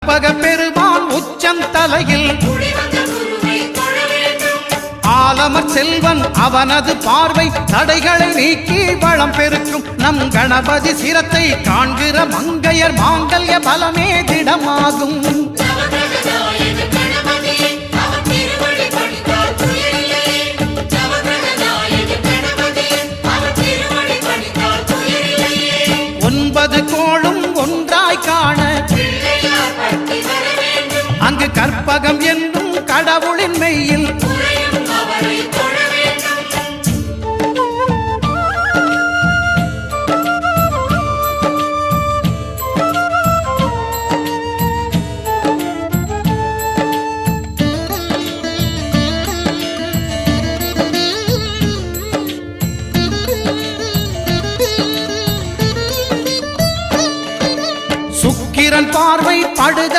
கற்பக பெருமான் உச்சந்தலையில் ஆலமர் செல்வன் அவனது பார்வை தடைகளை நீக்கி வளம் பெருக்கும் நம் கணபதி சிரத்தை காண்கிற மங்கையர் மாங்கல்ய பலமே திடமாகும் ஒன்பது கோளும் ஒன்றாய் காண அங்கு கற்பகம்